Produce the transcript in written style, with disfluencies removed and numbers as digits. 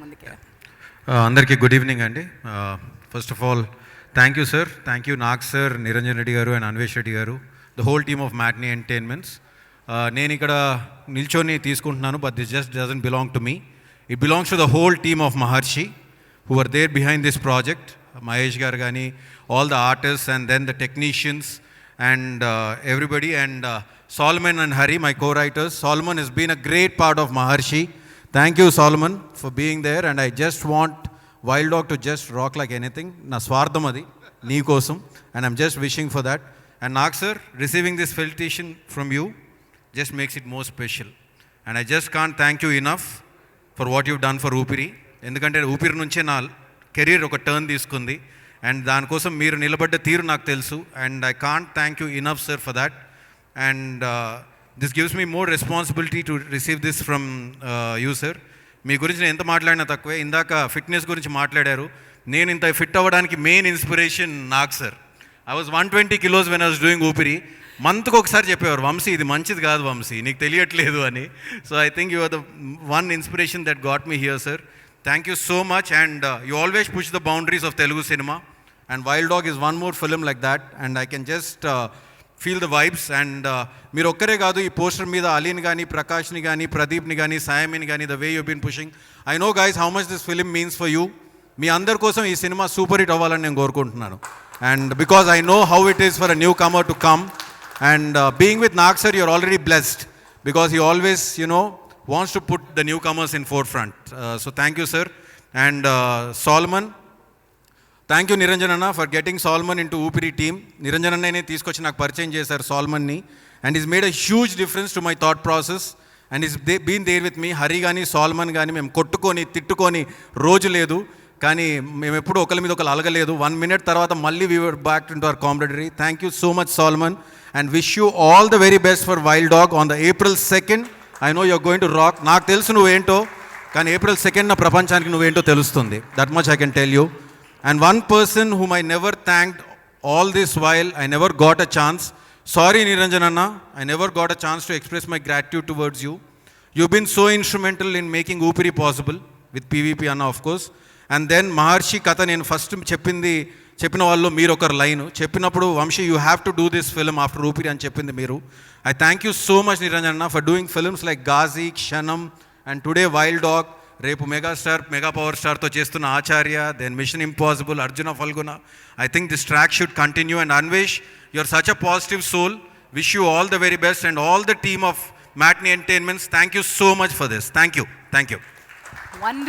అందుకే అందరికీ good evening అండి. First of all thank you sir, thank you Nag sir, Niranjan Reddy garu and Anvesh Reddy garu, the whole team of Matinee entertainments. నేను ఇక్కడ నిల్చొని తీసుకుంటున్నాను, but this just doesn't belong to me. It belongs to the whole team of Maharshi who are there behind this project. Mahesh garu కానీ, all the artist and then the technicians and everybody, and Solomon and Hari, my co-writers. Solomon has been a great part of Maharshi. Thank you, Solomon, for being there, and I just want Wild Dog to just rock like anything. Na swartham adi nee kosam, and I'm just wishing for that. And Nag sir, receiving this felicitation from you just makes it more special, and I just can't thank you enough for what you've done for Upiri. ఎందుకంటే ఊపిరి నుంచే నా career ఒక turn తీసుకుంది, and దానికోసం మీరు నిలబడ్డ తీరు నాకు తెలుసు, and I can't thank you enough sir for that. And this gives me more responsibility to receive this from you sir. మీ గురించి నేను ఎంత మాట్లాడినా తక్కువే. ఇందాక ఫిట్నెస్ గురించి మాట్లాడారు. నేను ఇంత ఫిట్ అవ్వడానికి main inspiration Nag sir. I was 120 kilos when I was doing ఊపిరి. మంత్కి ఒకసారి చెప్పేవారు, వంశీ ఇది మంచిది కాదు వంశీ, నీకు తెలియట్లేదు అని. So I think you are the one inspiration that got me here sir. Thank you so much, and you always push the boundaries of Telugu cinema, and Wild Dog is one more film like that, and I can just feel the vibes. And మీరు ఒక్కరే కాదు, ఈ poster మీద అలీన్ కానీ, ప్రకాష్ని కానీ, ప్రదీప్ని కానీ, సాయమిని కానీ, the way you been pushing, I know guys how much this film means for you. మీ అందరి కోసం ఈ సినిమా సూపర్ హిట్ అవ్వాలని నేను కోరుకుంటున్నాను, and because I know how it is for a newcomer to come. And being with Nag sir, you're already blessed because he always, wants to put the newcomers in forefront. So thank you sir. And Solomon, thank you Niranjan Anna for getting Solomon into Upiri team. Niranjan Anna ne తీసుకొచ్చి నాకు పరిచయం చేశారు Solomon ni, and he's made a huge difference to my thought process, and he's been there with me. Hari గాని Solomon గాని మేము కొట్టుకొని తిట్టుకొని రోజు లేదు, కానీ మేము ఎప్పుడు ఒకరి మీద ఒకరు అలగలేదు. 1 minute తర్వాత మళ్ళీ we were back into our camaraderie. Thank you so much Solomon, and wish you all the very best for Wild Dog on the April 2nd. I know you're going to rock. నాకు తెలుసు నువ్వేంటో, కానీ April 2nd నా ప్రపంచానికి నువ్వేంటో తెలుస్తుంది. That much I can tell you. And one person whom I never thanked all this while, I never got a chance. Sorry Niranjan Anna, I never got a chance to express my gratitude towards you. You've been so instrumental in making Upiri possible, with PVP Anna of course. And then Maharshi కథ నేను first చెప్పిన వాళ్ళు మీరు ఒకరు line చెప్పినప్పుడు, Vamshi you have to do this film after Oopiri అని చెప్పింది మీరు. I thank you so much Niranjan అన్న for doing films like Ghazi, Kshanam, and today wild dog. రేపు మెగా పవర్ స్టార్తో చేస్తున్న Acharya, then mission impossible, Arjuna Phalguna. I think this track should continue. And Anvesh, you are such a positive soul. Wish you all the very best, and all the team of Matinee entertainments, thank you so much for this. Thank you. Wonderful.